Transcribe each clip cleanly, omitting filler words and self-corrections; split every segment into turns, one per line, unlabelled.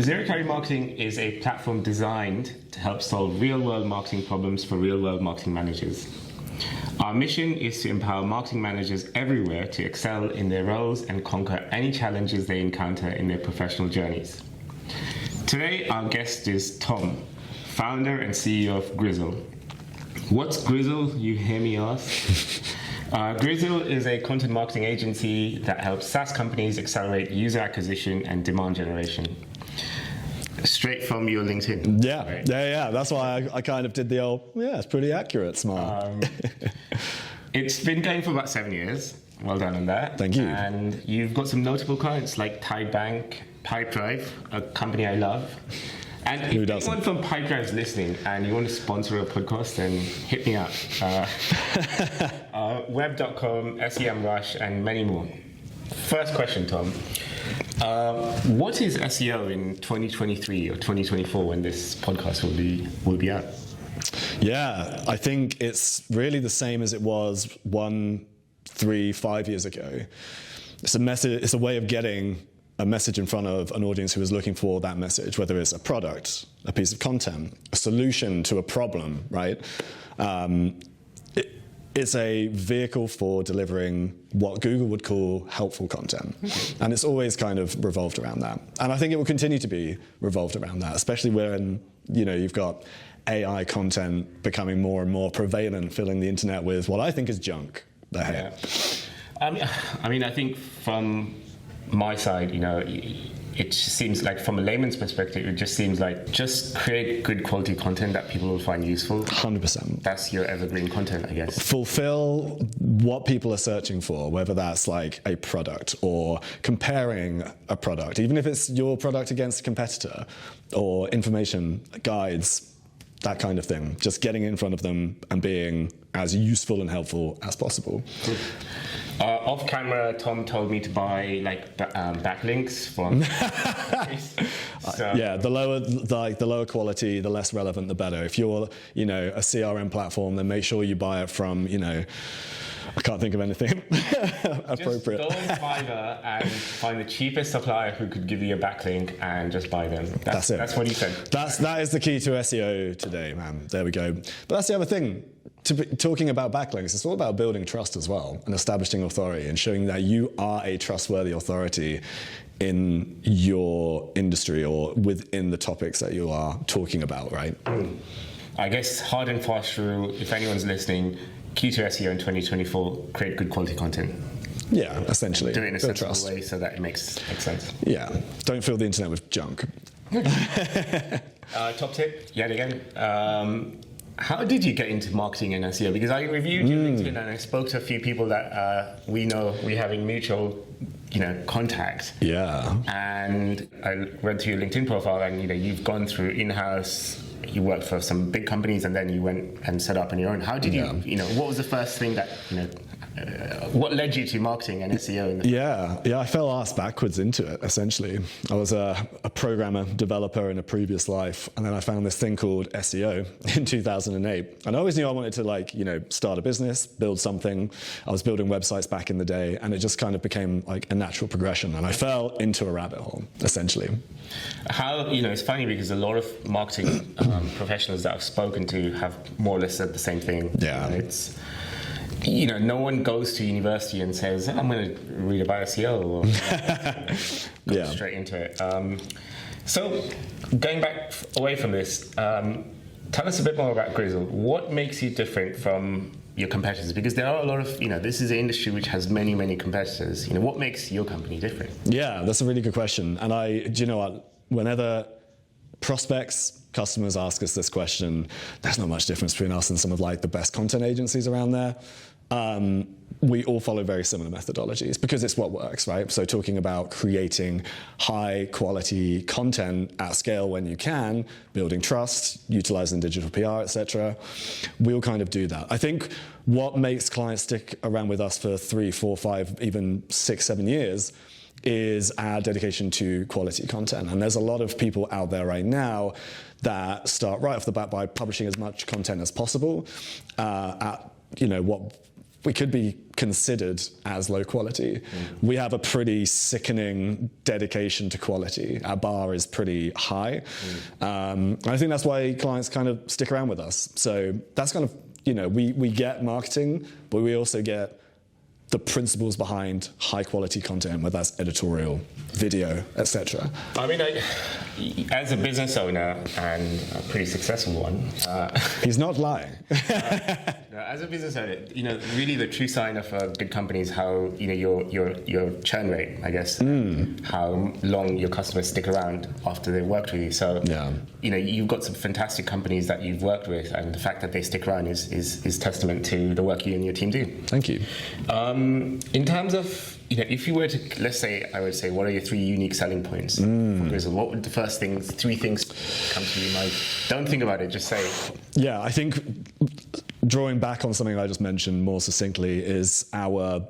Zero Calorie Marketing is a platform designed to help solve real-world marketing problems for real-world marketing managers. Our mission is to empower marketing managers everywhere to excel in their roles and conquer any challenges they encounter in their professional journeys. Today, our guest is Tom, founder and CEO of Grizzle. What's Grizzle, you hear me ask? Grizzle is a content marketing agency that helps SaaS companies accelerate user acquisition and demand generation. Straight from your LinkedIn.
Yeah, right? yeah. That's why I kind of did the old, it's pretty accurate, smart.
It's been going for about 7 years. Well done on that.
Thank you.
And you've got some notable clients like Tide Bank, Pipedrive, a company I love. And if anyone from Pipedrive is listening and you want to sponsor a podcast, then hit me up. Web.com, SEMrush, and many more. First question, Tom. What is SEO in 2023 or 2024 when this podcast will be out?
Yeah, I think it's really the same as it was 1, 3, 5 years ago. It's a message. It's a way of getting a message in front of an audience who is looking for that message, whether it's a product, a piece of content, a solution to a problem, right? It's a vehicle for delivering what Google would call helpful content. And it's always kind of revolved around that. And I think it will continue to be revolved around that, especially when, you've got AI content becoming more and more prevalent, filling the internet with what I think is junk.
Yeah. I think from my side, it seems like from a layman's perspective, it just seems like just create good quality content that people will find useful.
100%.
That's your evergreen content, I guess.
Fulfill what people are searching for, whether that's like a product or comparing a product, even if it's your product against a competitor, or information, guides, that kind of thing. Just getting in front of them and being as useful and helpful as possible.
Cool. Off camera, Tom told me to buy backlinks from.
Yeah, the lower quality, the less relevant, the better. If you're, a CRM platform, then make sure you buy it from, I can't think of anything appropriate.
Just go on Fiverr and find the cheapest supplier who could give you a backlink and just buy them.
That's it.
That's what he said.
That is the key to SEO today, man. There we go. But that's the other thing. Talking about backlinks, it's all about building trust as well and establishing authority and showing that you are a trustworthy authority in your industry or within the topics that you are talking about, right?
I guess hard and fast rule, if anyone's listening, key to SEO in 2024, create good quality content.
Yeah, essentially.
Do it in a sensible way so that it makes sense.
Yeah, don't fill the internet with junk.
Top tip, yet again. How did you get into marketing and SEO? Because I reviewed your LinkedIn and I spoke to a few people that we know we having mutual, contact.
Yeah.
And I read through your LinkedIn profile and, you've gone through in-house, you worked for some big companies and then you went and set up on your own. How did you, what was the first thing that, what led you to marketing and SEO?
Yeah, I fell ass backwards into it, essentially. I was a programmer, developer in a previous life, and then I found this thing called SEO in 2008. And I always knew I wanted to start a business, build something. I was building websites back in the day, and it just kind of became like a natural progression. And I fell into a rabbit hole, essentially.
How, it's funny because a lot of marketing professionals that I've spoken to have more or less said the same thing.
Yeah.
It's, no one goes to university and says, I'm going to read about SEO or go straight into it. So going back away from this, tell us a bit more about Grizzle. What makes you different from your competitors? Because there are a lot of, this is an industry which has many, many competitors. What makes your company different?
Yeah, that's a really good question. And do you know what? Whenever prospects, customers ask us this question, there's not much difference between us and some of the best content agencies around there. We all follow very similar methodologies because it's what works, right? So talking about creating high quality content at scale when you can, building trust, utilizing digital PR, etc. We all kind of do that. I think what makes clients stick around with us for 3, 4, 5, even 6, 7 years is our dedication to quality content. And there's a lot of people out there right now that start right off the bat by publishing as much content as possible at what we could be considered as low quality. We have a pretty sickening dedication to quality. Our bar is pretty high. I think that's why clients kind of stick around with us. So that's kind of, we get marketing, but we also get the principles behind high quality content, whether that's editorial, video, etc.
I mean, as a business owner and a pretty successful one,
he's not lying.
As a business owner, really the true sign of a big company is how your churn rate, I guess, how long your customers stick around after they've worked with you. So you've got some fantastic companies that you've worked with, and the fact that they stick around is testament to the work you and your team do.
Thank you.
In terms of, if you were to, let's say, I would say, what are your 3 unique selling points for Grizzle? What would the first 3 things come to your mind? Don't think about it, just say it.
Yeah, I think drawing back on something I just mentioned more succinctly is our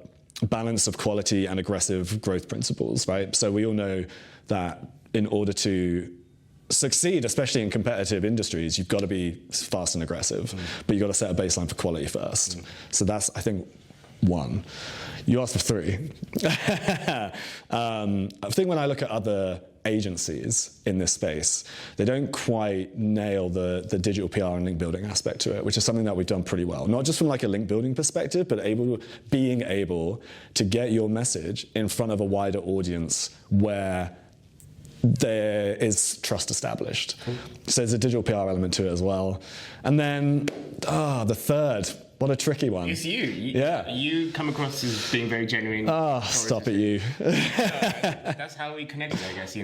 balance of quality and aggressive growth principles, right? So we all know that in order to succeed, especially in competitive industries, you've got to be fast and aggressive, but you've got to set a baseline for quality first. So that's, I think, 1. You asked for 3. I think when I look at other agencies in this space, they don't quite nail the digital PR and link building aspect to it, which is something that we've done pretty well. Not just from like a link building perspective, but being able to get your message in front of a wider audience where there is trust established. So there's a digital PR element to it as well. And then, the third, what a tricky one.
It's you.
Yeah.
You come across as being very genuine.
Stop it, you.
That's how we connected, I guess.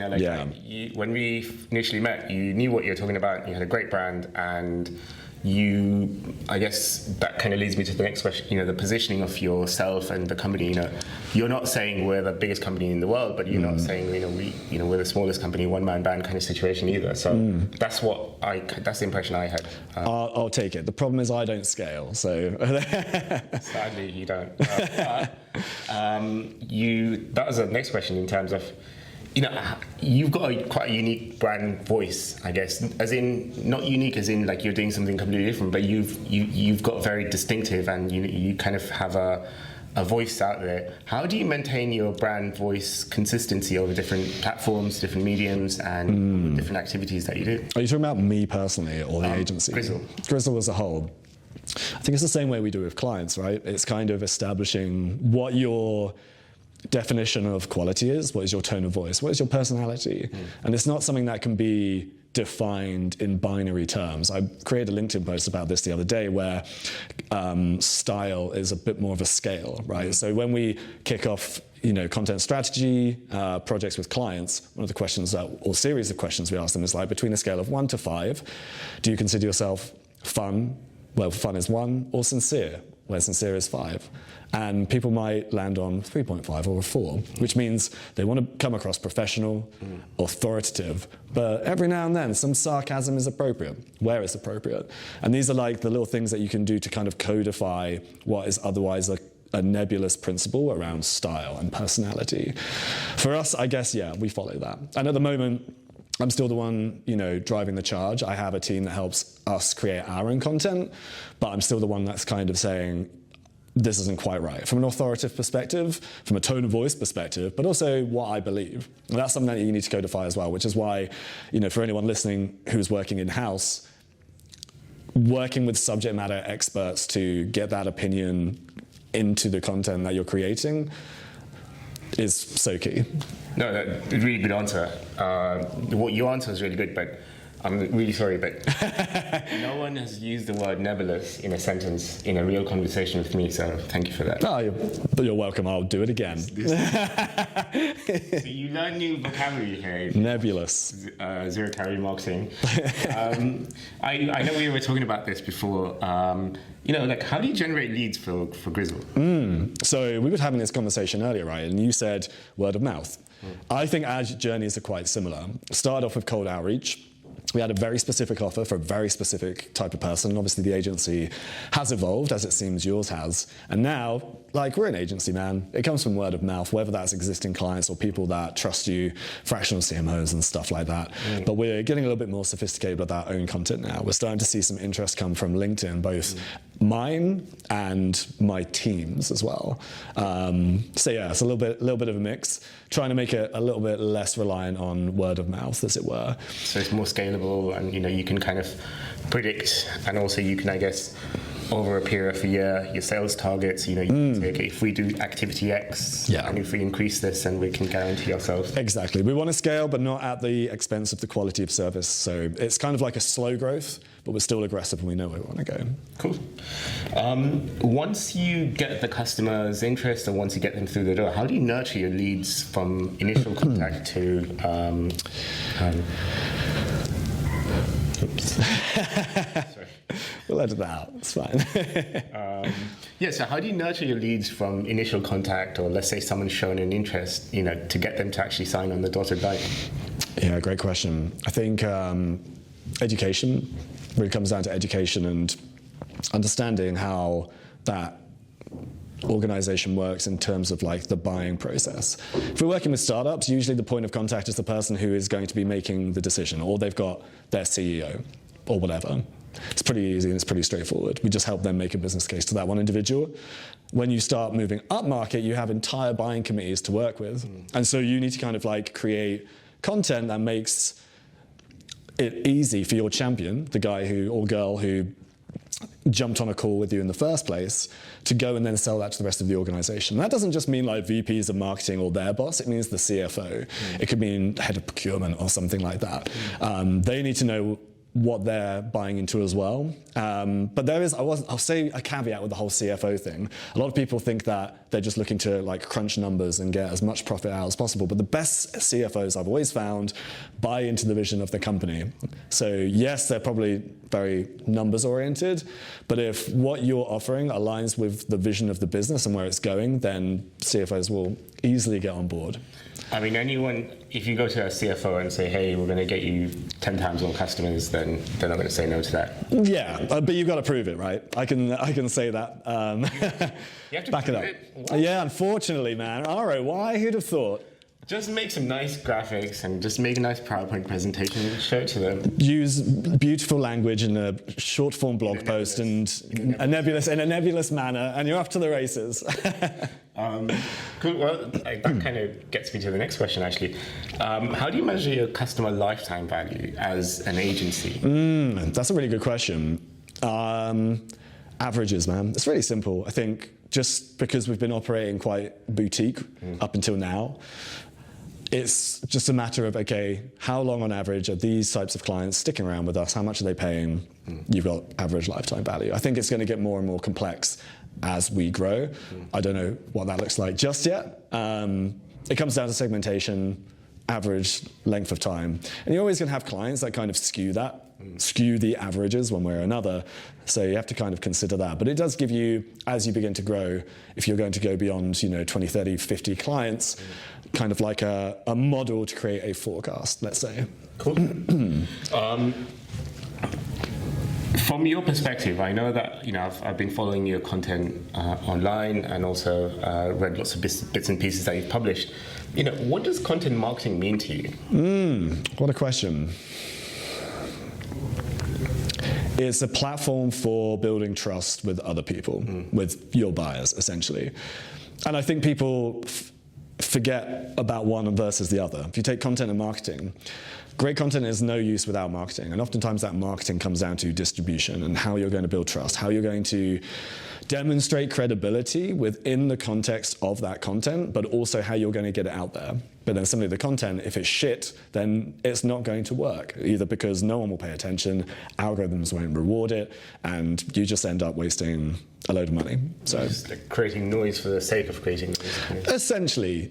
When we initially met, you knew what you were talking about. You had a great brand, and I guess that kind of leads me to the next question. The positioning of yourself and the company. You're not saying we're the biggest company in the world, but you're not saying we're the smallest company, one-man band kind of situation either. So that's the impression I had.
I'll take it. The problem is I don't scale, so
sadly you don't. That was the next question in terms of. You've got quite a unique brand voice, I guess. As in, not unique as in like you're doing something completely different, but you've got very distinctive, and you kind of have a voice out there. How do you maintain your brand voice consistency over different platforms, different mediums, and different activities that you do?
Are you talking about me personally or the agency? Grizzle as a whole. I think it's the same way we do with clients, right? It's kind of establishing what your definition of quality is, what is your tone of voice, what is your personality, and it's not something that can be defined in binary terms. I created a LinkedIn post about this the other day where style is a bit more of a scale, right? So when we kick off content strategy projects with clients, one of the questions or series of questions we ask them is like, between a scale of 1 to 5, do you consider yourself fun, where fun is 1, or sincere, where sincere is 5? And people might land on 3.5 or a 4, which means they want to come across professional, authoritative, but every now and then some sarcasm is appropriate, where it's appropriate. And these are like the little things that you can do to kind of codify what is otherwise a nebulous principle around style and personality. For us, I guess, we follow that. And at the moment, I'm still the one, driving the charge. I have a team that helps us create our own content, but I'm still the one that's kind of saying, this isn't quite right. From an authoritative perspective, from a tone of voice perspective, but also what I believe. And that's something that you need to codify as well, which is why, for anyone listening who's working in-house, working with subject matter experts to get that opinion into the content that you're creating is so key.
No, that's a really good answer. Your answer is really good, but I'm really sorry, but no one has used the word nebulous in a sentence in a real conversation with me, so thank you for that.
Oh, you're welcome. I'll do it again.
So you learn new vocabulary here.
Nebulous.
Zero-calorie marketing. I know we were talking about this before. How do you generate leads for Grizzle?
So we were having this conversation earlier, right? And you said word of mouth. I think our journeys are quite similar. Started off with cold outreach. We had a very specific offer for a very specific type of person. Obviously, the agency has evolved, as it seems yours has. And now, like, we're an agency, man. It comes from word of mouth, whether that's existing clients or people that trust you, fractional CMOs and stuff like that. But we're getting a little bit more sophisticated with our own content now. We're starting to see some interest come from LinkedIn, both mine and my team's as well. So yeah, it's a little bit of a mix, trying to make it a little bit less reliant on word of mouth, as it were.
So it's more scalable, and you can kind of predict, and also you can, I guess, over a period of a year, your sales targets, you can say, okay, if we do activity X, and if we increase this, then we can guarantee ourselves.
Exactly. We want to scale, but not at the expense of the quality of service. So it's kind of like a slow growth, but we're still aggressive and we know where we want to go.
Cool. Once you get the customer's interest, or once you get them through the door, how do you nurture your leads from initial contact to... oops. Sorry.
We'll edit that out. It's fine.
So how do you nurture your leads from initial contact, or let's say someone's shown an interest, to get them to actually sign on the dotted line?
Yeah, great question. I think education really comes down to education and understanding how that organization works in terms of like the buying process. If we're working with startups, usually the point of contact is the person who is going to be making the decision, or they've got their CEO or whatever. It's pretty easy and it's pretty straightforward. We just help them make a business case to that one individual. When you start moving up market, you have entire buying committees to work with. And so you need to kind of like create content that makes it easy for your champion, the guy who or girl who jumped on a call with you in the first place, to go and then sell that to the rest of the organization. That doesn't just mean like VPs of marketing or their boss, it means the CFO. It could mean head of procurement or something like that. They need to know what they're buying into as well. But there is, I'll say a caveat with the whole CFO thing. A lot of people think that they're just looking to like crunch numbers and get as much profit out as possible. But the best CFOs I've always found buy into the vision of the company. So yes, they're probably very numbers oriented, but if what you're offering aligns with the vision of the business and where it's going, then CFOs will easily get on board.
I mean, if you go to a CFO and say, hey, we're going to get you 10 times more customers, then they're not going to say no to that.
Yeah, but you've got to prove it, right? I can say that.
You have to
back it up.
What?
Yeah, unfortunately, man. ROI, who'd have thought?
Just make some nice graphics and just make a nice PowerPoint presentation and show it to them.
Use beautiful language in a short form blog post and in a nebulous manner, and you're off to the races.
Cool. Well, that kind of gets me to the next question, actually. How do you measure your customer lifetime value as an agency?
That's a really good question. Averages, man. It's really simple. I think just because we've been operating quite boutique up until now, it's just a matter of, okay, how long on average are these types of clients sticking around with us? How much are they paying? You've got average lifetime value. I think it's going to get more and more complex as we grow. I don't know what that looks like just yet. It comes down to segmentation, average length of time. And you're always going to have clients that kind of skew the averages one way or another. So you have to kind of consider that. But it does give you, as you begin to grow, if you're going to go beyond 20, 30, 50 clients, kind of like a model to create a forecast, let's say.
Cool. From your perspective, I know that I've been following your content online and also read lots of bits and pieces that you've published. What does content marketing mean to you?
What a question. It's a platform for building trust with other people, with your buyers, essentially. And I think people forget about one versus the other. If you take content and marketing, great content is no use without marketing. And oftentimes that marketing comes down to distribution and how you're going to build trust, how you're going to demonstrate credibility within the context of that content, but also how you're going to get it out there. But then similarly, the content, if it's shit, then it's not going to work, either because no one will pay attention, algorithms won't reward it, and you just end up wasting a load of money. So
just like creating noise for the sake of creating noise.
Essentially,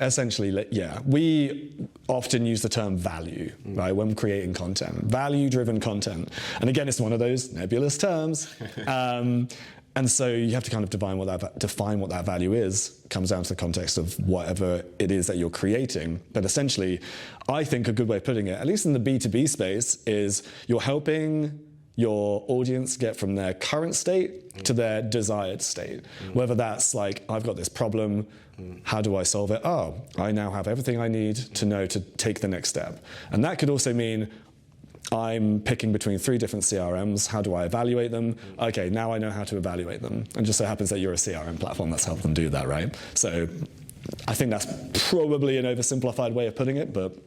yeah. We often use the term value, right, when creating content, value-driven content. And again, it's one of those nebulous terms. And so you have to kind of define what that value is. It comes down to the context of whatever it is that you're creating. But essentially, I think a good way of putting it, at least in the B2B space, is you're helping your audience get from their current state to their desired state. Whether that's like, I've got this problem, how do I solve it? Oh, I now have everything I need to know to take the next step. And that could also mean I'm picking between 3 different CRMs. How do I evaluate them? Okay, now I know how to evaluate them. And just so happens that you're a CRM platform that's helped them do that, right? So I think that's probably an oversimplified way of putting it, but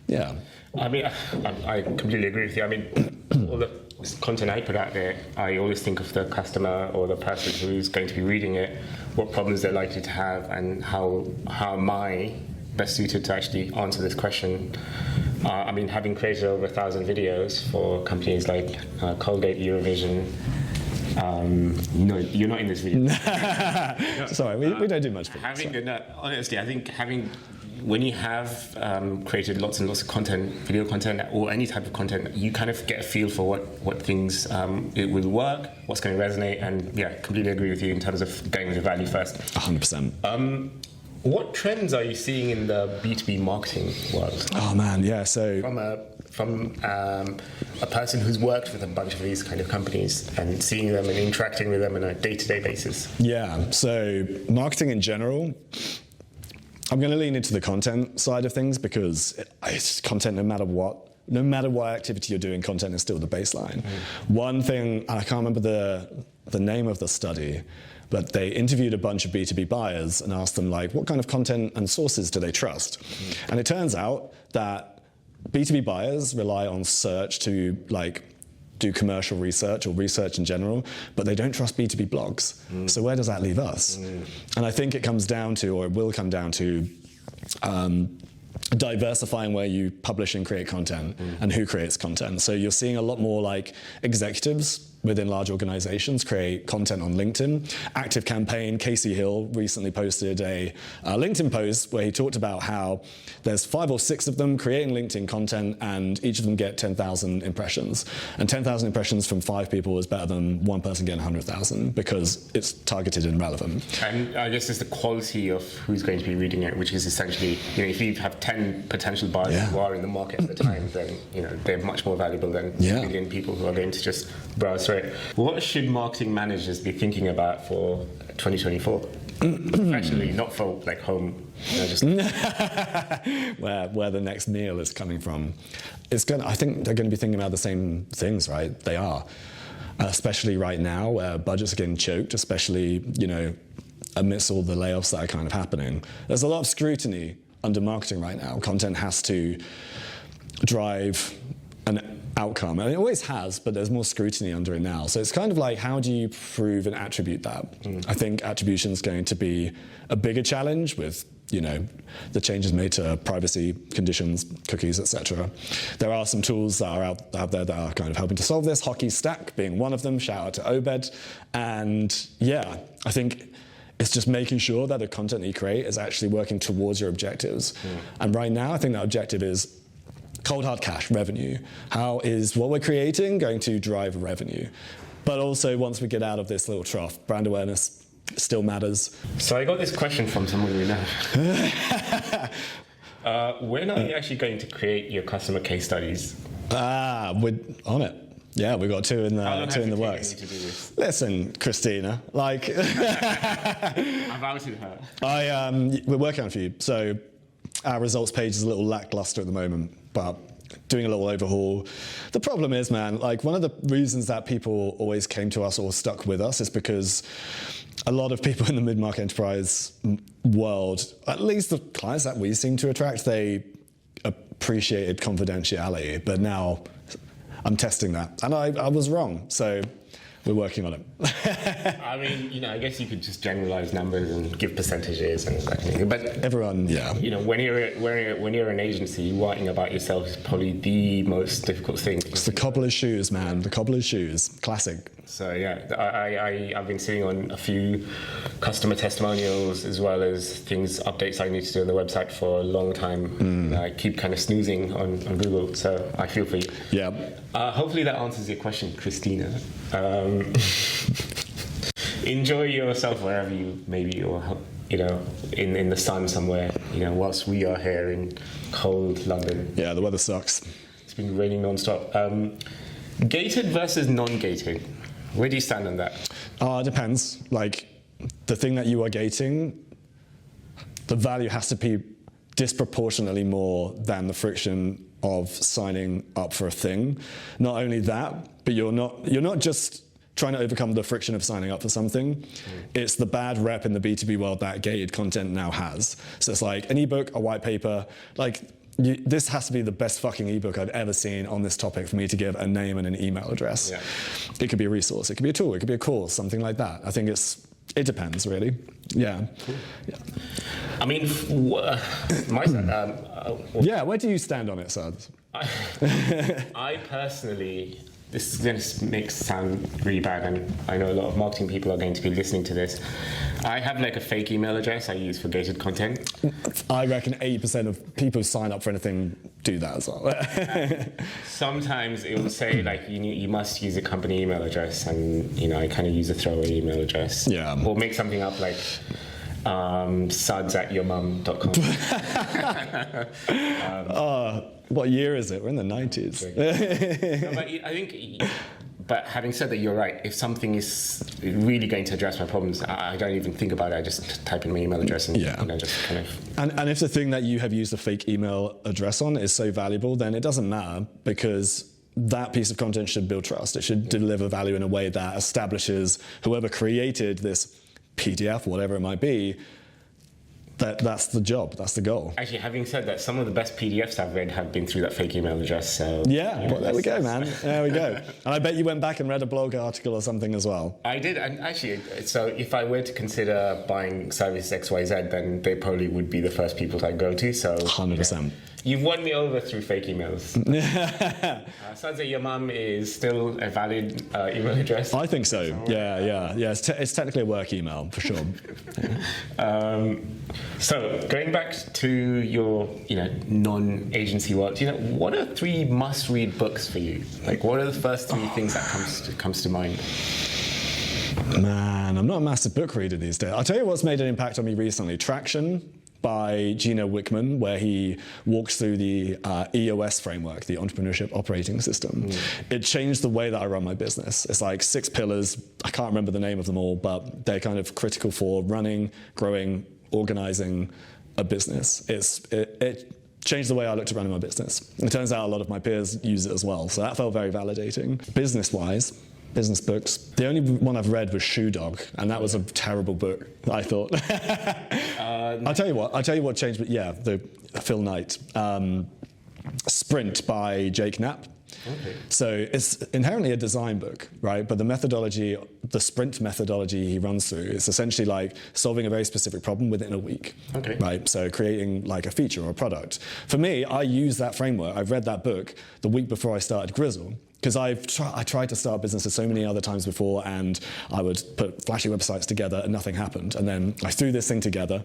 yeah.
I mean, I completely agree with you. I mean, all the content I put out there, I always think of the customer or the person who's going to be reading it, what problems they're likely to have, and how am I best suited to actually answer this question. I mean, having created over 1,000 videos for companies like Colgate, Eurovision. No, you're not in this video.
Sorry, we don't do much for
honestly, I think when you have created lots and lots of content, video content, or any type of content, you kind of get a feel for what things it will work, what's going to resonate, and yeah, completely agree with you in terms of going with the value first.
100%.
What trends are you seeing in the B2B marketing world?
Oh man, yeah. So
from a person who's worked with a bunch of these kind of companies and seeing them and interacting with them on a day-to-day basis.
Yeah. So marketing in general, I'm going to lean into the content side of things because it's content no matter what. No matter what activity you're doing, content is still the baseline. One thing, I can't remember the name of the study, but they interviewed a bunch of B2B buyers and asked them, like, what kind of content and sources do they trust? And it turns out that B2B buyers rely on search to, like, do commercial research or research in general, but they don't trust B2B blogs. So where does that leave us? And I think it comes down to, or it will come down to, diversifying where you publish and create content and who creates content. So you're seeing a lot more like executives within large organizations create content on LinkedIn. Active Campaign, Casey Hill recently posted a LinkedIn post where he talked about how there's 5 or 6 of them creating LinkedIn content and each of them get 10,000 impressions. And 10,000 impressions from 5 people is better than one person getting 100,000 because it's targeted and relevant.
And I guess it's the quality of who's going to be reading it, which is essentially, if you have 10 potential buyers who are in the market at the time, then they're much more valuable than a million people who are going to just browse through it. What should marketing managers be thinking about for 2024? Actually, not for like home, just
where the next meal is coming from. I think they're going to be thinking about the same things, right? They are, especially right now where budgets are getting choked, especially amidst all the layoffs that are kind of happening. There's a lot of scrutiny under marketing right now. Content has to drive an outcome, and it always has, but there's more scrutiny under it now. So it's kind of like, how do you prove and attribute that? I think attribution is going to be a bigger challenge with the changes made to privacy conditions, cookies, etc. There are some tools that are out there that are kind of helping to solve this, Hockey Stack being one of them. Shout out to Obed. And yeah, I think it's just making sure that the content that you create is actually working towards your objectives. And right now, I think that objective is cold hard cash, revenue. How is what we're creating going to drive revenue? But also, once we get out of this little trough, brand awareness still matters.
So I got this question from someone we know. When are you actually going to create your customer case studies?
We're on it. Yeah, we've got 2 in the works. Listen, Christina, like
I've outed her.
We're working on a few. So our results page is a little lackluster at the moment, but doing a little overhaul. The problem is, man, like one of the reasons that people always came to us or stuck with us is because a lot of people in the mid-market enterprise world, at least the clients that we seem to attract, they appreciated confidentiality, but now I'm testing that, and I was wrong, so we're working on it.
I mean, I guess you could just generalize numbers and give percentages and that kind of thing. But
everyone,
when you're an agency, writing about yourself is probably the most difficult thing.
It's the cobbler's shoes, man. The cobbler's shoes, classic.
So yeah, I've been sitting on a few customer testimonials as well as updates I need to do on the website for a long time. I keep kind of snoozing on Google, so I feel for you.
Yeah.
Hopefully that answers your question, Christina. Enjoy yourself wherever you maybe, or in the sun somewhere. Whilst we are here in cold London.
Yeah, the weather sucks.
It's been raining non-stop. Gated versus non-gated. Where do you stand on that?
It depends. Like, the thing that you are gating, the value has to be disproportionately more than the friction of signing up for a thing. Not only that, but you're not just trying to overcome the friction of signing up for something. It's the bad rep in the B2B world that gated content now has. So it's like an ebook, a white paper, like this has to be the best fucking ebook I've ever seen on this topic for me to give a name and an email address.
Yeah.
It could be a resource, it could be a tool, it could be a course, something like that. I think it depends, really. Yeah.
Cool. Yeah. I mean, my side,
yeah, where do you stand on it, Sad?
I personally, this is going to make it sound really bad, and I know a lot of marketing people are going to be listening to this. I have like a fake email address I use for gated content.
I reckon 80% of people who sign up for anything do that as well.
Sometimes it will say like you must use a company email address, and I kind of use a throwaway email address.
Yeah.
Or make something up like suds@yourmum.com.
What year is it? We're in the 90s.
No, but I think, but having said that, you're right. If something is really going to address my problems, I don't even think about it. I just type in my email address and just kind of.
And if the thing that you have used a fake email address on is so valuable, then it doesn't matter, because that piece of content should build trust. It should deliver value in a way that establishes whoever created this PDF, whatever it might be, that's the job, that's the goal.
Actually, having said that, some of the best PDFs I've read have been through that fake email address. So
yeah, well, there we go, man. There we go. And I bet you went back and read a blog article or something as well.
I did, and actually, so if I were to consider buying service XYZ, then they probably would be the first people I'd go to. So
100%.
You've won me over through fake emails. Sounds like your mum is still a valid email address.
I think so. Yeah. It's technically a work email for sure.
So going back to your, non-agency work, what are 3 must-read books for you? Like, what are the first 3 things that comes to mind?
Man, I'm not a massive book reader these days. I'll tell you what's made an impact on me recently. Traction by Gino Wickman, where he walks through the EOS framework, the Entrepreneurship Operating System. It changed the way that I run my business. It's like 6 pillars. I can't remember the name of them all, but they're kind of critical for running, growing, organizing a business. It changed the way I looked at running my business. It turns out a lot of my peers use it as well, so that felt very validating. Business-wise, business books. The only one I've read was Shoe Dog, and that was a terrible book, I thought. I'll tell you what changed, but yeah, the Phil Knight. Sprint by Jake Knapp.
Okay.
So it's inherently a design book, right? But the methodology, the sprint methodology he runs through is essentially like solving a very specific problem within a week.
Okay.
Right? So creating like a feature or a product. For me, I use that framework. I've read that book the week before I started Grizzle. Because I tried to start businesses so many other times before, and I would put flashy websites together and nothing happened. And then I threw this thing together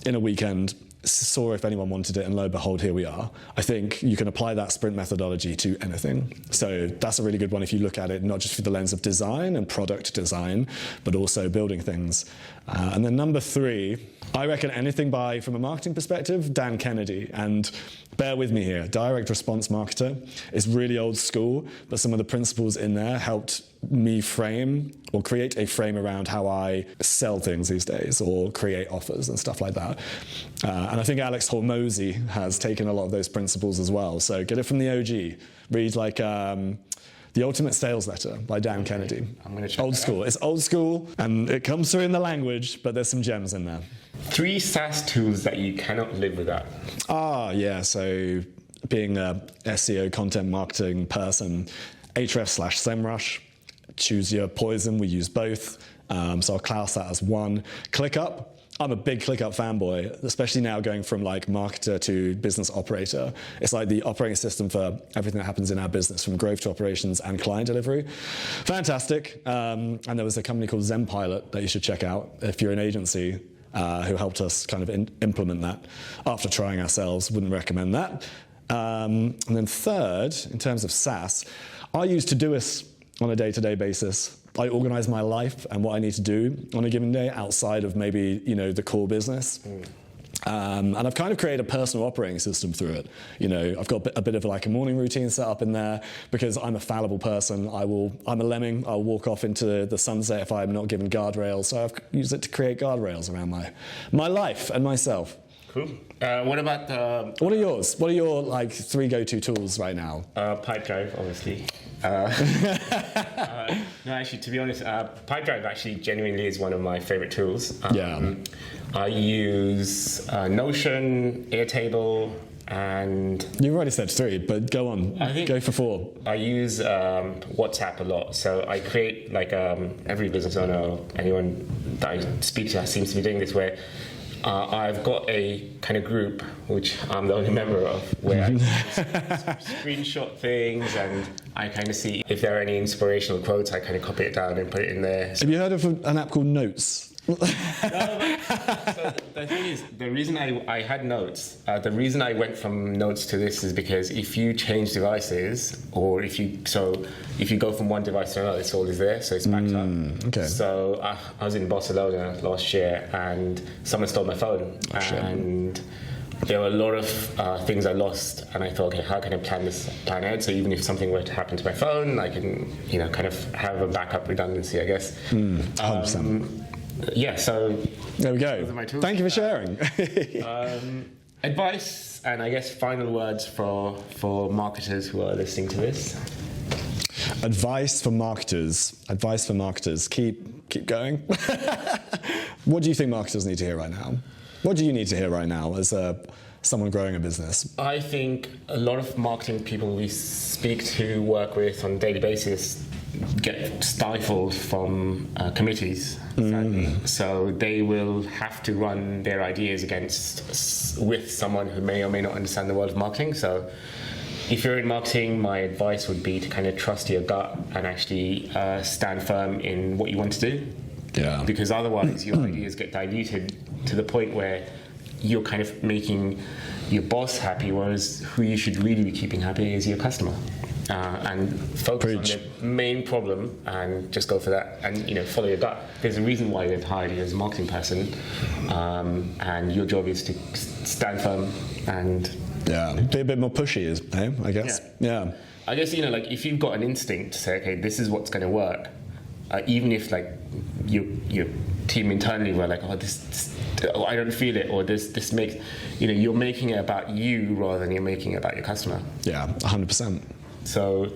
in a weekend, saw if anyone wanted it, and lo and behold, here we are. I think you can apply that sprint methodology to anything. So that's a really good one if you look at it not just through the lens of design and product design, but also building things. And then number 3, I reckon anything by, from a marketing perspective, Dan Kennedy. And bear with me here, direct response marketer is really old school, but some of the principles in there helped me frame or create a frame around how I sell things these days or create offers and stuff like that. And I think Alex Hormozy has taken a lot of those principles as well. So get it from the OG. Read like The Ultimate Sales Letter by Dan Kennedy.
I'm going to check
Old school. It's old school and it comes through in the language, but there's some gems in there.
3 SaaS tools that you cannot live without.
Yeah. So being a SEO content marketing person, Ahrefs/SEMrush. Choose your poison. We use both. So I'll class that as 1. ClickUp. I'm a big ClickUp fanboy, especially now going from like marketer to business operator. It's like the operating system for everything that happens in our business, from growth to operations and client delivery. Fantastic. And there was a company called Zenpilot that you should check out if you're an agency who helped us kind of implement that after trying ourselves. Wouldn't recommend that. And then 3rd, in terms of SaaS, I use Todoist on a day-to-day basis. I organize my life and what I need to do on a given day outside of maybe, the core business. And I've kind of created a personal operating system through it. You know, I've got a bit of like a morning routine set up in there because I'm a fallible person. I'm a lemming. I'll walk off into the sunset if I'm not given guardrails. So I've used it to create guardrails around my life and myself.
Cool. What about
What are yours? What are your like 3 go-to tools right now?
Pipedrive, obviously. No, actually, to be honest, Pipedrive actually genuinely is one of my favorite tools. I use Notion, Airtable, and...
You've already said 3, but go on. Go for 4.
I use WhatsApp a lot. So I create, like, every business owner or anyone that I speak to seems to be doing this, where I've got a kind of group, which I'm the only member of, where I screenshot things and I kind of see if there are any inspirational quotes. I kind of copy it down and put it in there.
Have you heard of an app called Notes?
So the thing is, the reason I had Notes, the reason I went from Notes to this is because if you change devices, or if you go from one device to another, it's always there, so it's backed up.
Okay.
So I was in Barcelona last year, and someone stole my phone, and there were a lot of things I lost, and I thought, okay, how can I plan ahead? So even if something were to happen to my phone, I can, kind of have a backup redundancy, I guess.
100%.
Yeah, so
there we go. Thank you for sharing.
Advice and I guess final words for marketers who are listening to this.
Advice for marketers. Advice for marketers. Keep going. What do you think marketers need to hear right now? What do you need to hear right now as someone growing a business?
I think a lot of marketing people we speak to, work with on a daily basis, get stifled from committees, sadly. So they will have to run their ideas with someone who may or may not understand the world of marketing. So if you're in marketing, my advice would be to kind of trust your gut and actually stand firm in what you want to do.
Yeah.
Because otherwise your ideas get diluted to the point where you're kind of making your boss happy, whereas who you should really be keeping happy is your customer. And focus on the main problem and just go for that, and follow your gut. There's a reason why they've hired you as a marketing person, and your job is to stand firm and
be a bit more pushy, I guess. Yeah.
I guess like if you've got an instinct to say, okay, this is what's going to work, even if like your team internally were like, this I don't feel it, or this makes you're making it about you rather than you're making it about your customer.
Yeah, 100%.
So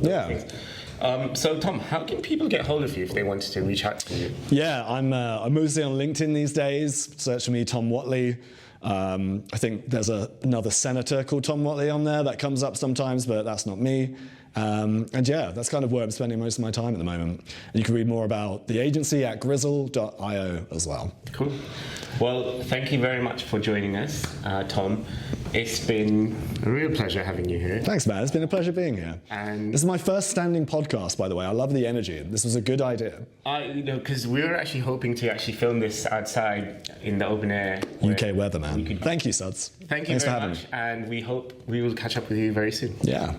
so Tom, how can people get hold of you if they wanted to reach out to you?
Yeah, I'm mostly on LinkedIn these days. Search for me, Tom Whatley. I think there's another senator called Tom Whatley on there that comes up sometimes, but that's not me. And yeah, that's kind of where I'm spending most of my time at the moment. And you can read more about the agency at grizzle.io as well.
Cool. Well, thank you very much for joining us, Tom. It's been a real pleasure having you here.
Thanks, man. It's been a pleasure being here. And this is my first standing podcast, by the way. I love the energy. This was a good idea.
Because we were actually hoping to film this outside in the open air.
UK weather, man. Thank you, Suds.
Thanks very much. And we hope we will catch up with you very soon.
Yeah.